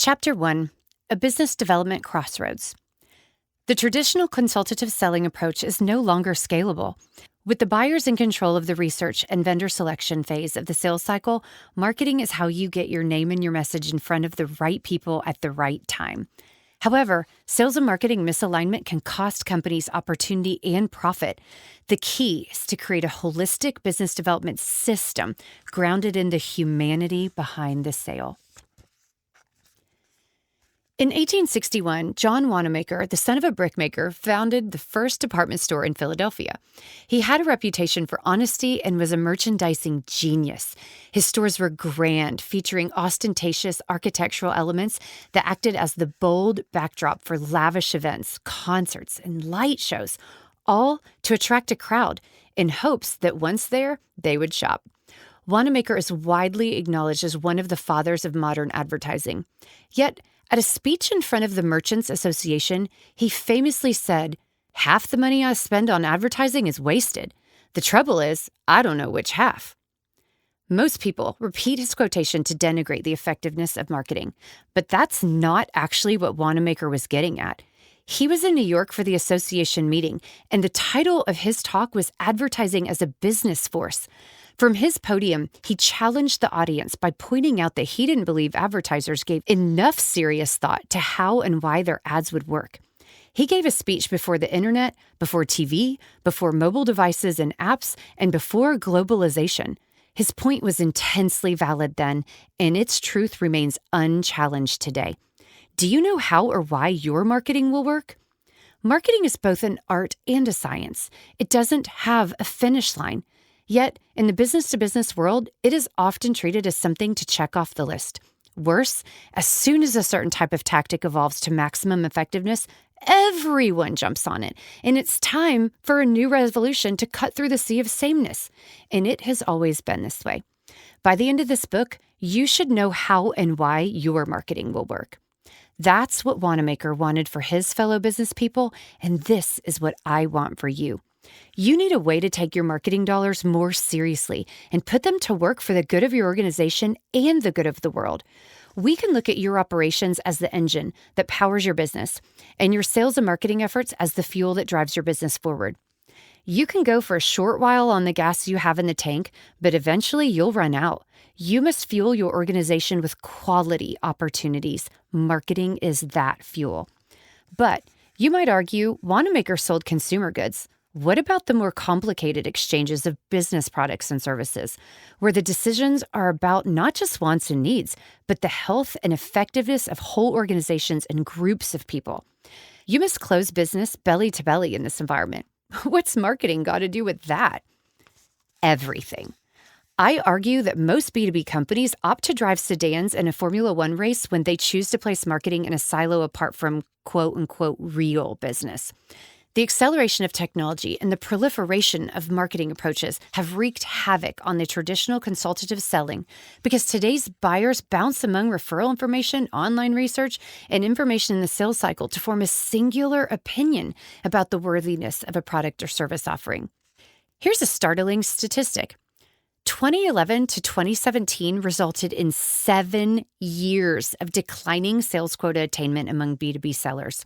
Chapter 1, A Business Development Crossroads. The traditional consultative selling approach is no longer scalable. With the buyers in control of the research and vendor selection phase of the sales cycle, marketing is how you get your name and your message in front of the right people at the right time. However, sales and marketing misalignment can cost companies opportunity and profit. The key is to create a holistic business development system grounded in the humanity behind the sale. In 1861, John Wanamaker, the son of a brickmaker, founded the first department store in Philadelphia. He had a reputation for honesty and was a merchandising genius. His stores were grand, featuring ostentatious architectural elements that acted as the bold backdrop for lavish events, concerts, and light shows, all to attract a crowd in hopes that once there, they would shop. Wanamaker is widely acknowledged as one of the fathers of modern advertising. Yet, at a speech in front of the Merchants Association, he famously said, "Half the money I spend on advertising is wasted. The trouble is, I don't know which half." Most people repeat his quotation to denigrate the effectiveness of marketing, but that's not actually what Wanamaker was getting at. He was in New York for the association meeting, and the title of his talk was Advertising as a Business Force. From his podium, he challenged the audience by pointing out that he didn't believe advertisers gave enough serious thought to how and why their ads would work. He gave a speech before the internet, before TV, before mobile devices and apps, and before globalization. His point was intensely valid then, and its truth remains unchallenged today. Do you know how or why your marketing will work? Marketing is both an art and a science. It doesn't have a finish line. Yet, in the business-to-business world, it is often treated as something to check off the list. Worse, as soon as a certain type of tactic evolves to maximum effectiveness, everyone jumps on it, and it's time for a new revolution to cut through the sea of sameness. And it has always been this way. By the end of this book, you should know how and why your marketing will work. That's what Wanamaker wanted for his fellow business people, and this is what I want for you. You need a way to take your marketing dollars more seriously and put them to work for the good of your organization and the good of the world. We can look at your operations as the engine that powers your business and your sales and marketing efforts as the fuel that drives your business forward. You can go for a short while on the gas you have in the tank, but eventually you'll run out. You must fuel your organization with quality opportunities. Marketing is that fuel. But you might argue Wanamaker sold consumer goods. What about the more complicated exchanges of business products and services, where the decisions are about not just wants and needs, but the health and effectiveness of whole organizations and groups of people? You must close business belly to belly in this environment. What's marketing got to do with that? Everything. I argue that most B2B companies opt to drive sedans in a Formula One race when they choose to place marketing in a silo apart from quote-unquote real business. The acceleration of technology and the proliferation of marketing approaches have wreaked havoc on the traditional consultative selling because today's buyers bounce among referral information, online research, and information in the sales cycle to form a singular opinion about the worthiness of a product or service offering. Here's a startling statistic. 2011 to 2017 resulted in 7 years of declining sales quota attainment among B2B sellers.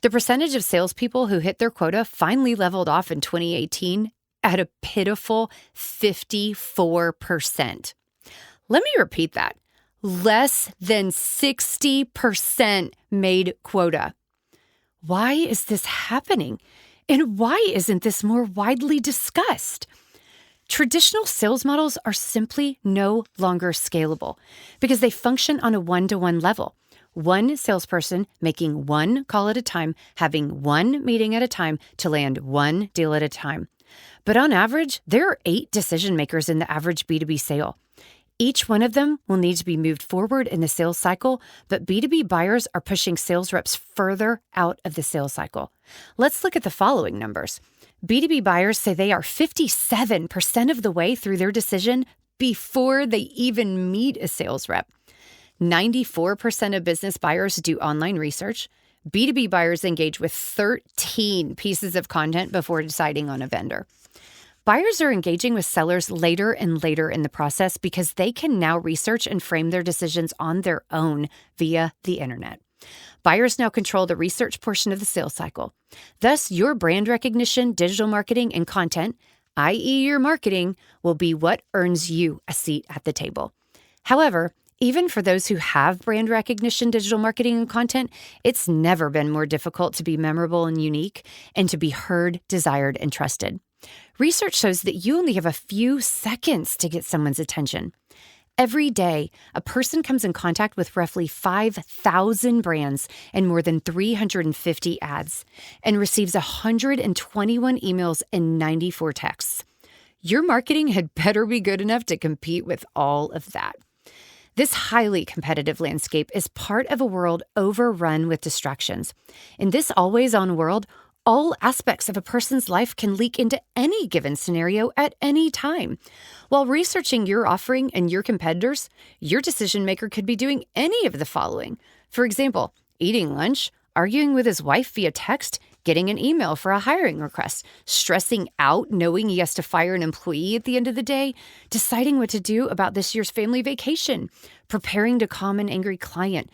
The percentage of salespeople who hit their quota finally leveled off in 2018 at a pitiful 54%. Let me repeat that. Less than 60% made quota. Why is this happening? And why isn't this more widely discussed? Traditional sales models are simply no longer scalable because they function on a one-to-one level. One salesperson making one call at a time, having one meeting at a time to land one deal at a time. But on average, there are 8 decision makers in the average B2B sale. Each one of them will need to be moved forward in the sales cycle, but B2B buyers are pushing sales reps further out of the sales cycle. Let's look at the following numbers. B2B buyers say they are 57% of the way through their decision before they even meet a sales rep. 94% of business buyers do online research. B2B buyers engage with 13 pieces of content before deciding on a vendor. Buyers are engaging with sellers later and later in the process because they can now research and frame their decisions on their own via the internet. Buyers now control the research portion of the sales cycle. Thus, your brand recognition, digital marketing, and content, i.e. your marketing, will be what earns you a seat at the table. However, even for those who have brand recognition, digital marketing, and content, it's never been more difficult to be memorable and unique and to be heard, desired, and trusted. Research shows that you only have a few seconds to get someone's attention. Every day, a person comes in contact with roughly 5,000 brands and more than 350 ads and receives 121 emails and 94 texts. Your marketing had better be good enough to compete with all of that. This highly competitive landscape is part of a world overrun with distractions. In this always-on world, all aspects of a person's life can leak into any given scenario at any time. While researching your offering and your competitors, your decision maker could be doing any of the following. For example, eating lunch, arguing with his wife via text, getting an email for a hiring request, stressing out knowing he has to fire an employee at the end of the day, deciding what to do about this year's family vacation, preparing to calm an angry client,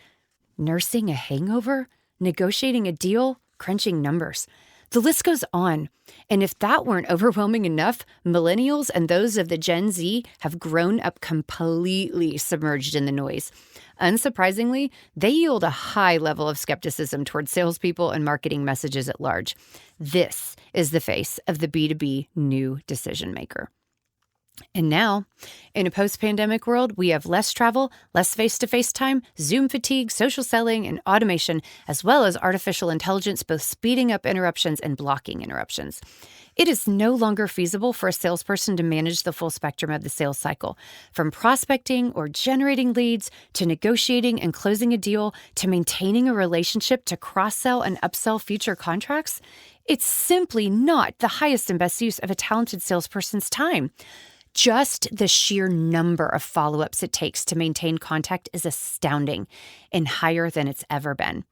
nursing a hangover, negotiating a deal, crunching numbers. The list goes on. And if that weren't overwhelming enough, millennials and those of the Gen Z have grown up completely submerged in the noise. Unsurprisingly, they yield a high level of skepticism towards salespeople and marketing messages at large. This is the face of the B2B new decision maker. And now, in a post-pandemic world, we have less travel, less face-to-face time, Zoom fatigue, social selling, and automation, as well as artificial intelligence, both speeding up interruptions and blocking interruptions. It is no longer feasible for a salesperson to manage the full spectrum of the sales cycle, from prospecting or generating leads to negotiating and closing a deal to maintaining a relationship to cross-sell and upsell future contracts. It's simply not the highest and best use of a talented salesperson's time. Just the sheer number of follow-ups it takes to maintain contact is astounding and higher than it's ever been.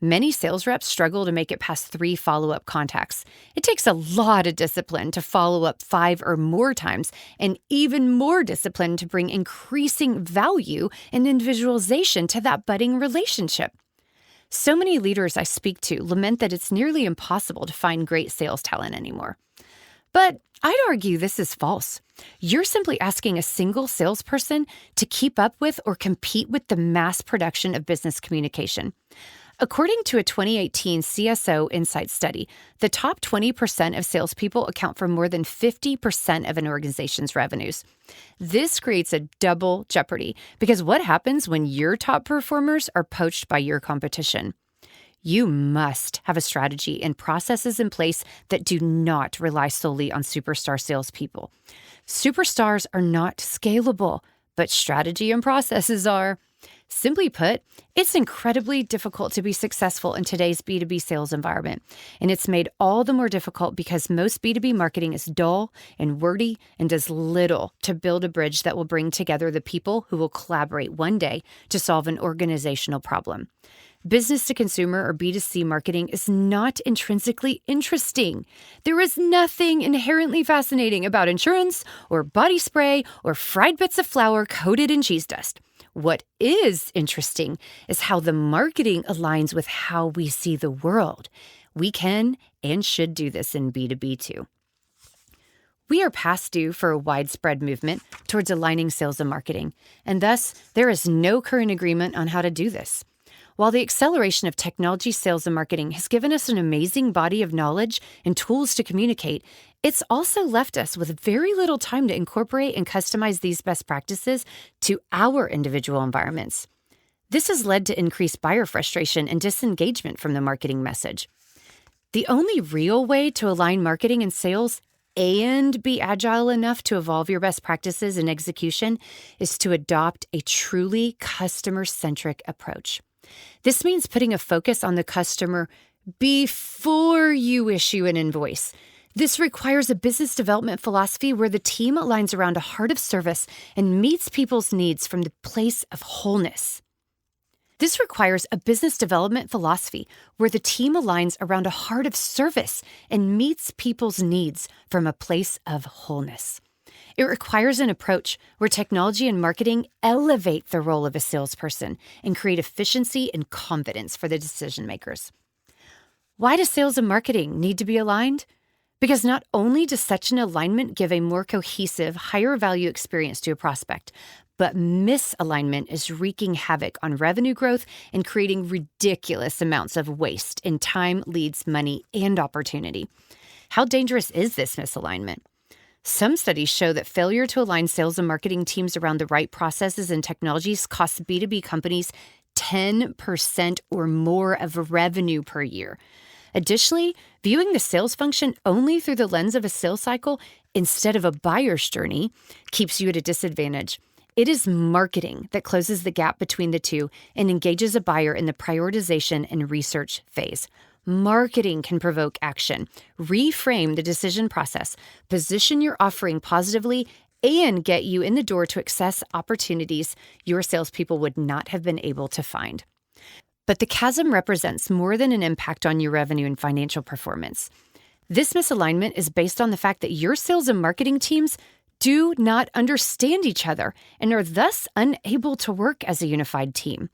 Many sales reps struggle to make it past 3 follow-up contacts. It takes a lot of discipline to follow up 5 or more times, and even more discipline to bring increasing value and individualization to that budding relationship. So many leaders I speak to lament that it's nearly impossible to find great sales talent anymore. But I'd argue this is false. You're simply asking a single salesperson to keep up with or compete with the mass production of business communication. According to a 2018 CSO Insight study, the top 20% of salespeople account for more than 50% of an organization's revenues. This creates a double jeopardy because what happens when your top performers are poached by your competition? You must have a strategy and processes in place that do not rely solely on superstar salespeople. Superstars are not scalable, but strategy and processes are. Simply put, it's incredibly difficult to be successful in today's B2B sales environment, and it's made all the more difficult because most B2B marketing is dull and wordy and does little to build a bridge that will bring together the people who will collaborate one day to solve an organizational problem. Business to consumer or B2C marketing is not intrinsically interesting. There is nothing inherently fascinating about insurance or body spray or fried bits of flour coated in cheese dust. What is interesting is how the marketing aligns with how we see the world. We can and should do this in B2B too. We are past due for a widespread movement towards aligning sales and marketing, and thus there is no current agreement on how to do this. While the acceleration of technology, sales, and marketing has given us an amazing body of knowledge and tools to communicate, it's also left us with very little time to incorporate and customize these best practices to our individual environments. This has led to increased buyer frustration and disengagement from the marketing message. The only real way to align marketing and sales and be agile enough to evolve your best practices and execution is to adopt a truly customer-centric approach. This means putting a focus on the customer before you issue an invoice. This requires a business development philosophy where the team aligns around a heart of service and meets people's needs from the place of wholeness. This requires a business development philosophy where the team aligns around a heart of service and meets people's needs from a place of wholeness. It requires an approach where technology and marketing elevate the role of a salesperson and create efficiency and confidence for the decision makers. Why does sales and marketing need to be aligned? Because not only does such an alignment give a more cohesive, higher value experience to a prospect, but misalignment is wreaking havoc on revenue growth and creating ridiculous amounts of waste in time, leads, money, and opportunity. How dangerous is this misalignment? Some studies show that failure to align sales and marketing teams around the right processes and technologies costs B2B companies 10% or more of revenue per year. Additionally, viewing the sales function only through the lens of a sales cycle instead of a buyer's journey keeps you at a disadvantage. It is marketing that closes the gap between the two and engages a buyer in the prioritization and research phase. Marketing can provoke action, reframe the decision process, position your offering positively, and get you in the door to access opportunities your salespeople would not have been able to find. But the chasm represents more than an impact on your revenue and financial performance. This misalignment is based on the fact that your sales and marketing teams do not understand each other and are thus unable to work as a unified team.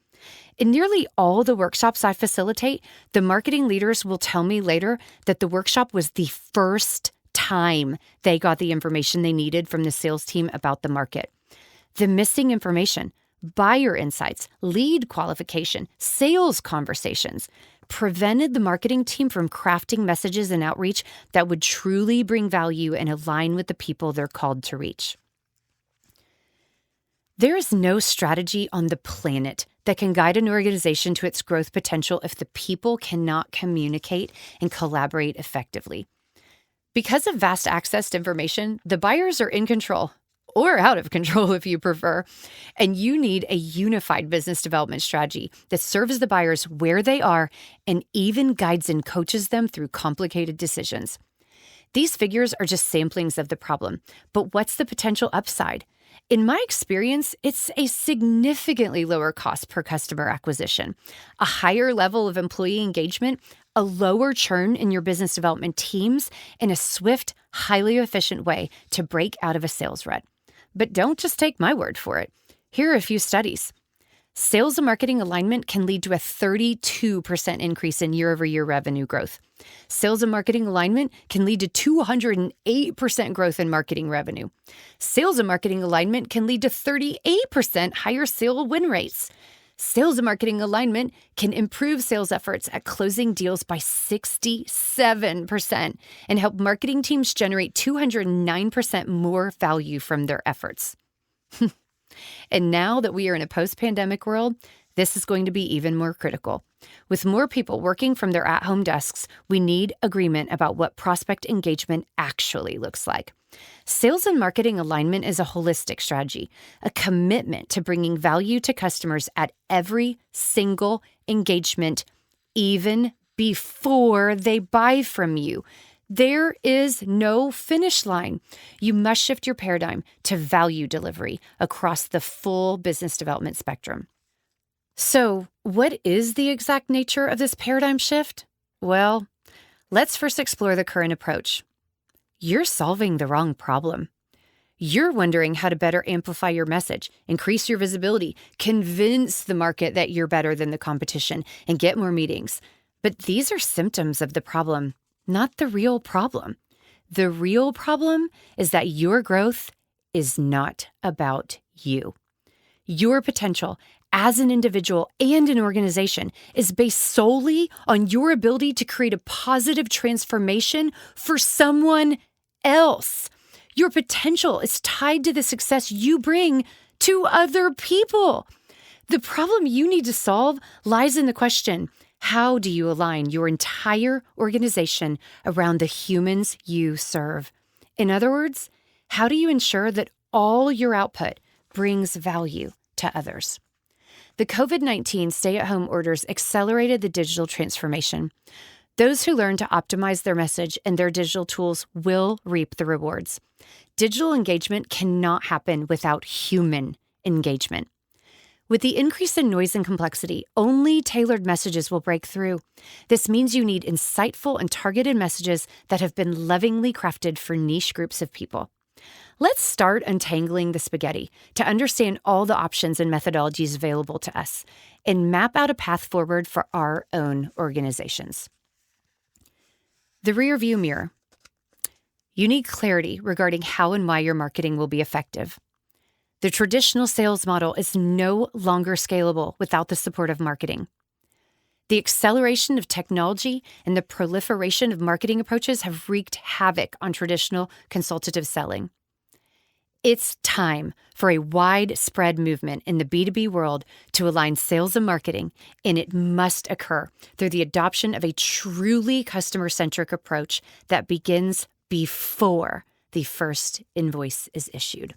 In nearly all the workshops I facilitate, the marketing leaders will tell me later that the workshop was the first time they got the information they needed from the sales team about the market. The missing information, buyer insights, lead qualification, sales conversations prevented the marketing team from crafting messages and outreach that would truly bring value and align with the people they're called to reach. There is no strategy on the planet that can guide an organization to its growth potential if the people cannot communicate and collaborate effectively. Because of vast access to information, the buyers are in control, or out of control if you prefer, and you need a unified business development strategy that serves the buyers where they are and even guides and coaches them through complicated decisions. These figures are just samplings of the problem, but what's the potential upside? In my experience, it's a significantly lower cost per customer acquisition, a higher level of employee engagement, a lower churn in your business development teams, and a swift, highly efficient way to break out of a sales rut. But don't just take my word for it. Here are a few studies. Sales and marketing alignment can lead to a 32% increase in year-over-year revenue growth. Sales and marketing alignment can lead to 208% growth in marketing revenue. Sales and marketing alignment can lead to 38% higher sale win rates. Sales and marketing alignment can improve sales efforts at closing deals by 67% and help marketing teams generate 209% more value from their efforts. And now that we are in a post-pandemic world, this is going to be even more critical. With more people working from their at-home desks, we need agreement about what prospect engagement actually looks like. Sales and marketing alignment is a holistic strategy, a commitment to bringing value to customers at every single engagement, even before they buy from you. There is no finish line. You must shift your paradigm to value delivery across the full business development spectrum. So, what is the exact nature of this paradigm shift? Well, let's first explore the current approach. You're solving the wrong problem. You're wondering how to better amplify your message, increase your visibility, convince the market that you're better than the competition, and get more meetings. But these are symptoms of the problem, not the real problem. The real problem is that your growth is not about you. Your potential as an individual and an organization is based solely on your ability to create a positive transformation for someone else. Your potential is tied to the success you bring to other people. The problem you need to solve lies in the question, how do you align your entire organization around the humans you serve? In other words, how do you ensure that all your output brings value to others? The COVID-19 stay-at-home orders accelerated the digital transformation. Those who learn to optimize their message and their digital tools will reap the rewards. Digital engagement cannot happen without human engagement. With the increase in noise and complexity, only tailored messages will break through. This means you need insightful and targeted messages that have been lovingly crafted for niche groups of people. Let's start untangling the spaghetti to understand all the options and methodologies available to us and map out a path forward for our own organizations. The rearview mirror. You need clarity regarding how and why your marketing will be effective. The traditional sales model is no longer scalable without the support of marketing. The acceleration of technology and the proliferation of marketing approaches have wreaked havoc on traditional consultative selling. It's time for a widespread movement in the B2B world to align sales and marketing, and it must occur through the adoption of a truly customer-centric approach that begins before the first invoice is issued.